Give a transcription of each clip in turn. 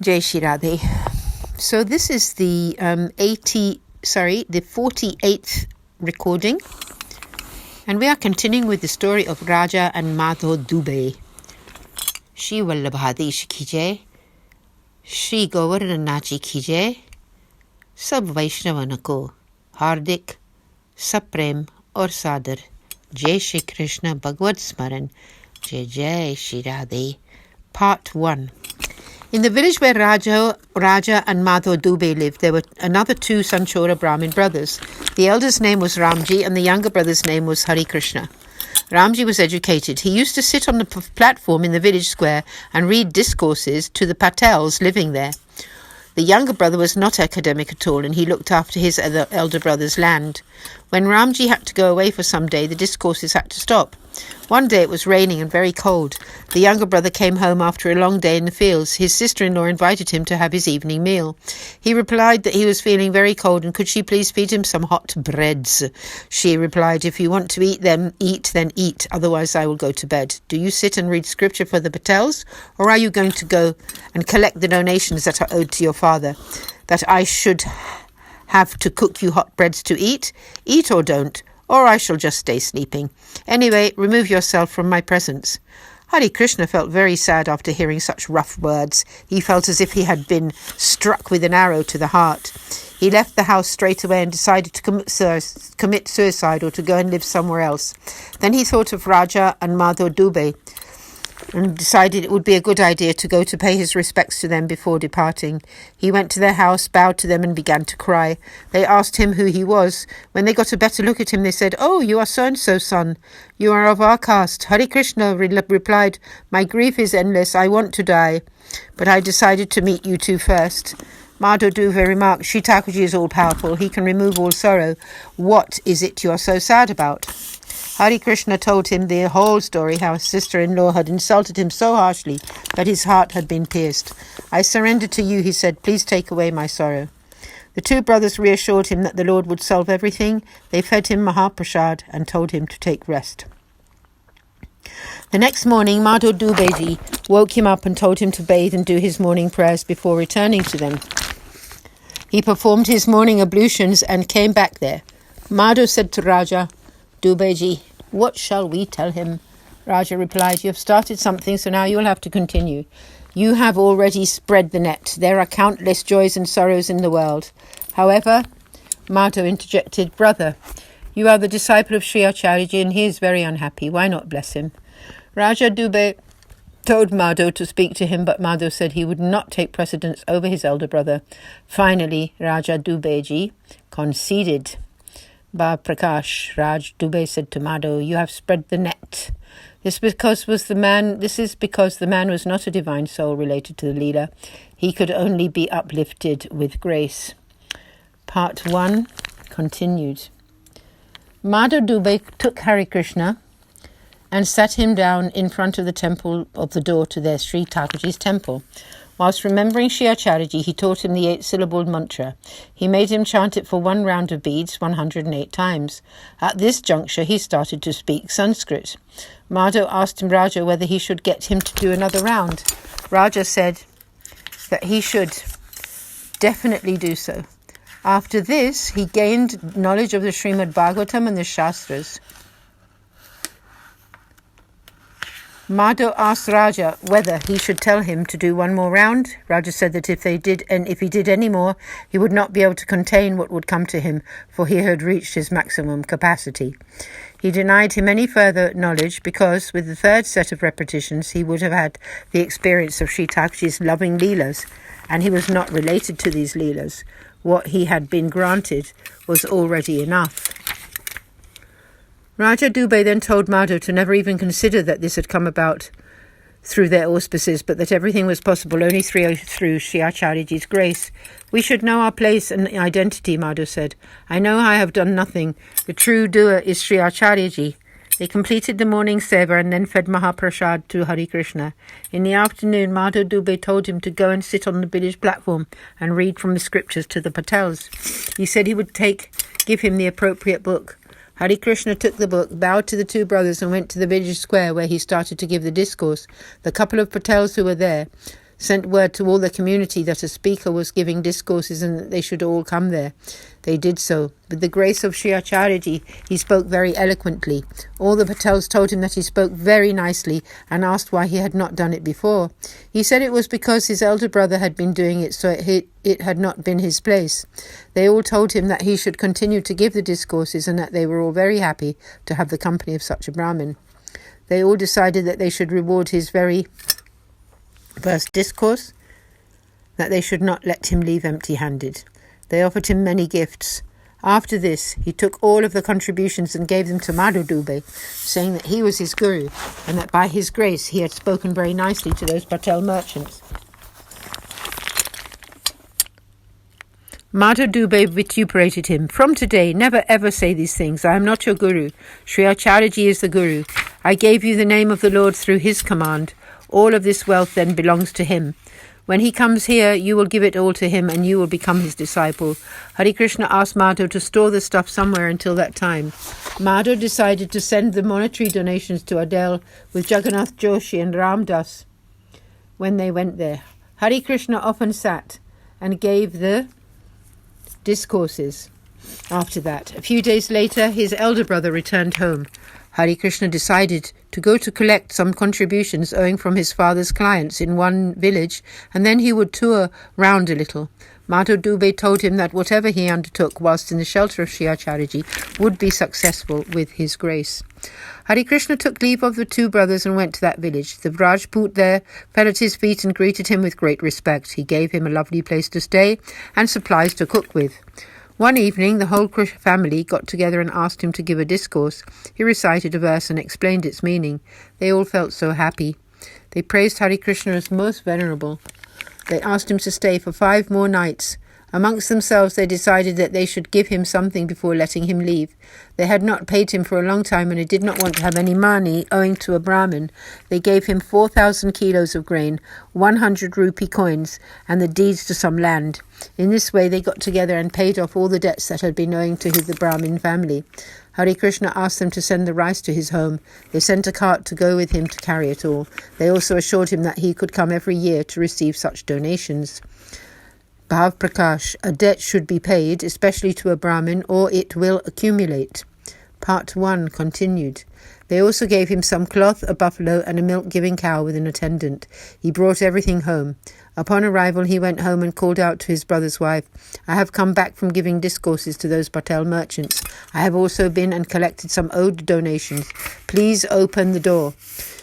Jai Shri Radhe. So this is the 48th recording, and we are continuing with the story of Raja and Madhav Dubey. Shri Vallabhadesh ki jai, Shri Govardhanaji ki jai, sab Vaishnavan ko hardik, sab prem aur sadar. Jai Shri Krishna Bhagavad Smaran, Jai Jai Shri Radhe. Part 1. In the village where Raja and Madhav Dubey lived, there were another two Sanchora Brahmin brothers. The elder's name was Ramji and the younger brother's name was Hari Krishna. Ramji was educated. He used to sit on the platform in the village square and read discourses to the Patels living there. The younger brother was not academic at all, and he looked after his elder brother's land. When Ramji had to go away for some day, the discourses had to stop. One day it was raining and very cold. The younger brother came home after a long day in the fields. His sister-in-law invited him to have his evening meal. He replied that he was feeling very cold and could she please feed him some hot breads. She replied, "If you want to eat, then eat, otherwise I will go to bed. Do you sit and read scripture for the Patels, or are you going to go and collect the donations that are owed to your father, that I should have to cook you hot breads to eat? Eat or don't, or I shall just stay sleeping. Anyway, remove yourself from my presence." Hari Krishna felt very sad after hearing such rough words. He felt as if he had been struck with an arrow to the heart. He left the house straight away and decided to commit suicide or to go and live somewhere else. Then he thought of Raja and Madhav Dubey and decided it would be a good idea to go to pay his respects to them before departing. He went to their house, bowed to them and began to cry. They asked him who he was. When they got a better look at him, they said, "Oh, you are so-and-so, son. You are of our caste." Hari Krishna replied, "My grief is endless. I want to die, but I decided to meet you two first." Madhav Dubey remarked, "Shri Thakurji is all-powerful. He can remove all sorrow. What is it you are so sad about?" Hari Krishna told him the whole story, how his sister-in-law had insulted him so harshly that his heart had been pierced. "I surrender to you," he said. "Please take away my sorrow." The two brothers reassured him that the Lord would solve everything. They fed him Mahaprasad and told him to take rest. The next morning, Madhav Dubey woke him up and told him to bathe and do his morning prayers before returning to them. He performed his morning ablutions and came back there. Madhav said to Raja, "Dubey, what shall we tell him?" Raja replied, "You have started something, so now you will have to continue. You have already spread the net. There are countless joys and sorrows in the world." However, Madhav interjected, "Brother, you are the disciple of Sri Acharyaji and he is very unhappy. Why not bless him?" Raja Dubey told Madhav to speak to him, but Madhav said he would not take precedence over his elder brother. Finally, Raja Dubey conceded. Ba Prakash, Raj Dubey said to Madhav, "You have spread the net. This is because the man was not a divine soul related to the Leela. He could only be uplifted with grace." Part 1 continued. Madhav Dubey took Hari Krishna and sat him down in front of the temple of the door to their Sri Thakurji's temple. Whilst remembering Sri Acharyaji, he taught him the 8-syllabled mantra. He made him chant it for one round of beads 108 times. At this juncture, he started to speak Sanskrit. Madhav asked him, Raja, whether he should get him to do another round. Raja said that he should definitely do so. After this, he gained knowledge of the Srimad Bhagavatam and the Shastras. Madhav asked Raja whether he should tell him to do one more round. Raja said that if he did any more, he would not be able to contain what would come to him, for he had reached his maximum capacity. He denied him any further knowledge because, with the third set of repetitions, he would have had the experience of Sri Thakurji's loving Leelas, and he was not related to these Leelas. What he had been granted was already enough. Raja Dubey then told Madhav to never even consider that this had come about through their auspices, but that everything was possible only through Sri Acharyaji's grace. "We should know our place and identity," Madhav said. "I know I have done nothing. The true doer is Sri Acharyaji." They completed the morning seva and then fed Mahaprasad to Hari Krishna. In the afternoon, Madhav Dubey told him to go and sit on the village platform and read from the scriptures to the Patels. He said he would give him the appropriate book. Hari Krishna took the book, bowed to the two brothers and went to the village square where he started to give the discourse. The couple of Patels who were there sent word to all the community that a speaker was giving discourses and that they should all come there. They did so. With the grace of Sri Acharyaji, he spoke very eloquently. All the Patels told him that he spoke very nicely and asked why he had not done it before. He said it was because his elder brother had been doing it, so it had not been his place. They all told him that he should continue to give the discourses and that they were all very happy to have the company of such a Brahmin. They all decided that they should reward his very first discourse, that they should not let him leave empty-handed. They offered him many gifts. After this, he took all of the contributions and gave them to Madhav Dubey, saying that he was his guru and that by his grace he had spoken very nicely to those Patel merchants. Madhav Dubey vituperated him. From today, never ever say these things. I am not your guru. Sri Acharyaji is the guru. I gave you the name of the Lord through his command. All of this wealth then belongs to him. When he comes here, you will give it all to him and you will become his disciple. Hari Krishna asked Madhav to store the stuff somewhere until that time. Madhav decided to send the monetary donations to Adel with Jagannath Joshi and Ramdas when they went there. Hari Krishna often sat and gave the discourses. After that, a few days later, his elder brother returned home. Hari Krishna decided to go to collect some contributions owing from his father's clients in one village, and then he would tour round a little. Madhav Dubey told him that whatever he undertook whilst in the shelter of Sri Acharyaji would be successful with his grace. Hari Krishna took leave of the two brothers and went to that village. The Rajput there fell at his feet and greeted him with great respect. He gave him a lovely place to stay and supplies to cook with. One evening, the whole family got together and asked him to give a discourse. He recited a verse and explained its meaning. They all felt so happy. They praised Hari Krishna as most venerable. They asked him to stay for 5 more nights. Amongst themselves, they decided that they should give him something before letting him leave. They had not paid him for a long time and he did not want to have any money owing to a Brahmin. They gave him 4,000 kilos of grain, 100 rupee coins, and the deeds to some land. In this way, they got together and paid off all the debts that had been owing to the Brahmin family. Hari Krishna asked them to send the rice to his home. They sent a cart to go with him to carry it all. They also assured him that he could come every year to receive such donations. Bhav Prakash, a debt should be paid, especially to a Brahmin, or it will accumulate. Part 1 continued. They also gave him some cloth, a buffalo, and a milk-giving cow with an attendant. He brought everything home. Upon arrival, he went home and called out to his brother's wife, I have come back from giving discourses to those Patel merchants. I have also been and collected some owed donations. Please open the door.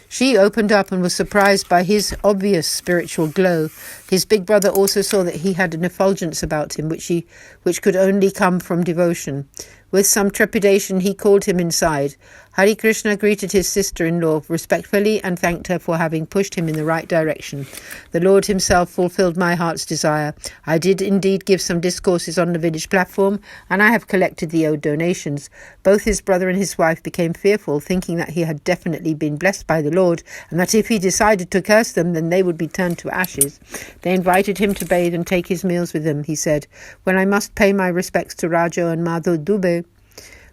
She opened up and was surprised by his obvious spiritual glow. His big brother also saw that he had an effulgence about him, which could only come from devotion. With some trepidation, he called him inside. Hari Krishna greeted his sister-in-law respectfully and thanked her for having pushed him in the right direction. The Lord himself fulfilled my heart's desire. I did indeed give some discourses on the village platform, and I have collected the owed donations. Both his brother and his wife became fearful, thinking that he had definitely been blessed by the Lord, and that if he decided to curse them, then they would be turned to ashes. They invited him to bathe and take his meals with them. He said, when I must pay my respects to Rajo and Madhav Dubey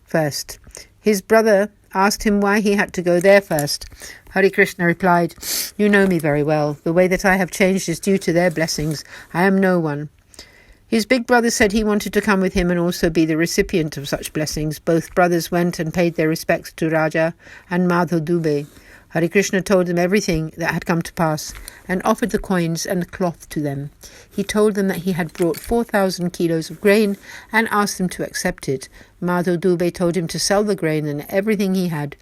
first. His brother asked him why he had to go there first. Hari Krishna replied, you know me very well. The way that I have changed is due to their blessings. I am no one. His big brother said he wanted to come with him and also be the recipient of such blessings. Both brothers went and paid their respects to Raja and Madhav Dubey. Hari Krishna told them everything that had come to pass and offered the coins and the cloth to them. He told them that he had brought 4,000 kilos of grain and asked them to accept it. Madhav Dubey told him to sell the grain and everything he had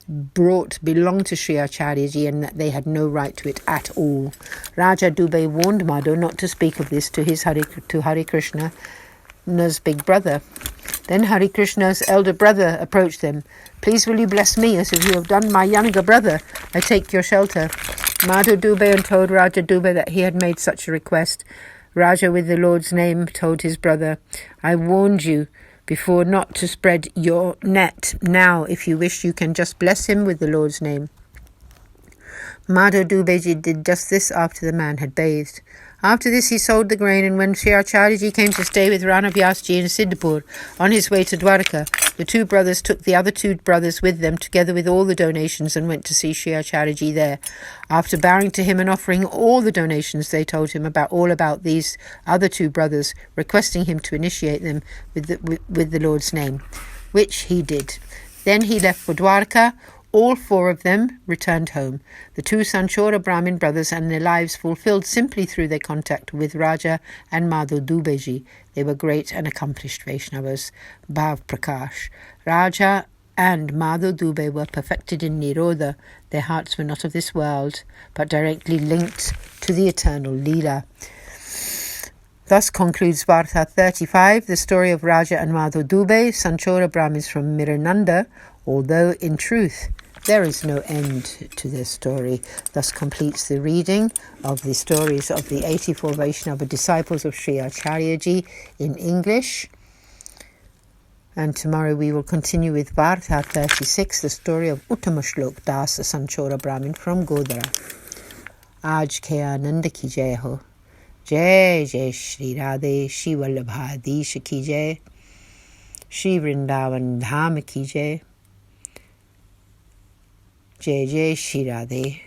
brought belonged to Sri Acharyaji and that they had no right to it at all. Raja Dubey warned Madhav not to speak of this to Hari Krishna's big brother. Then Hari Krishna's elder brother approached them. Please will you bless me as if you have done my younger brother. I take your shelter. Madhav Dubey told Raja Dubey that he had made such a request. Raja, with the Lord's name, told his brother, I warned you before not to spread your net. Now, if you wish, you can just bless him with the Lord's name. Madhav Dubey did just this after the man had bathed. After this he sold the grain, and when Sri Acharya came to stay with Rana Vyasji in Siddhapur on his way to Dwarka, the two brothers took the other two brothers with them, together with all the donations, and went to see Sri Acharya there. After bowing to him and offering all the donations, they told him all about these other two brothers, requesting him to initiate them with the Lord's name, which he did. Then he left for Dwarka. All four of them returned home, the two Sanchora Brahmin brothers, and their lives fulfilled simply through their contact with Raja and Madhav Dubey. They were great and accomplished Vaishnavas. Bhav Prakash. Raja and Madhav Dubey were perfected in Nirodha. Their hearts were not of this world, but directly linked to the eternal Leela. Thus concludes Varta 35, the story of Raja and Madhav Dubey, Sanchora Brahmins from Mirananda, although in truth there is no end to their story. Thus completes the reading of the stories of the 84 Vaishnava disciples of Sri Acharyaji in English. And tomorrow we will continue with Varta 36, the story of Uttama Shlok Das, a Sanchora Brahmin from Godara. Aaj ke Anand ki jai ho. Jai Jai Shri Radhe, Shri Vallabhadish ki jai, Shri Vrindavan Dham ki jai, Jai Jai Shri Radhe.